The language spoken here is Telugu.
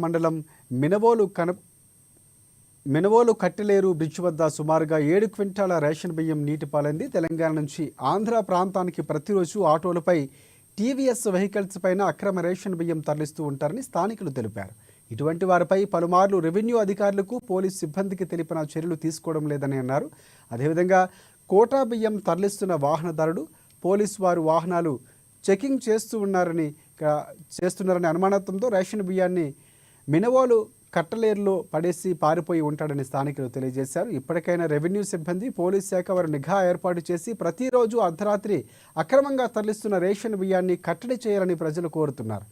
మండలం మినవోలు మినవోలు కట్టెలేరు బ్రిడ్జ్ వద్ద సుమారుగా 7 క్వింటాల రేషన్ బియ్యం నీటిపాలైంది. తెలంగాణ నుంచి ఆంధ్ర ప్రాంతానికి ప్రతిరోజు ఆటోలపై టీవీఎస్ వెహికల్స్ పైన అక్రమ రేషన్ బియ్యం తరలిస్తూ ఉంటారని స్థానికులు తెలిపారు. ఇటువంటి వారిపై పలుమార్లు రెవెన్యూ అధికారులకు పోలీసు సిబ్బందికి తెలిపిన చర్యలు తీసుకోవడం లేదని అన్నారు. అదేవిధంగా కోటా బియ్యం తరలిస్తున్న వాహనదారుడు పోలీసు వారు వాహనాలు చెకింగ్ చేస్తున్నారని అనుమానంతో రేషన్ బియ్యాన్ని మినవోలు కట్టలేరులో పడేసి పారిపోయి ఉంటాడని స్థానికులు తెలియజేశారు. ఇప్పటికైనా రెవెన్యూ సిబ్బంది పోలీస్ శాఖ వారు నిఘా ఏర్పాటు చేసి ప్రతిరోజు అర్ధరాత్రి అక్రమంగా తరలిస్తున్న రేషన్ బియ్యాన్ని కట్టడి చేయాలని ప్రజలు కోరుతున్నారు.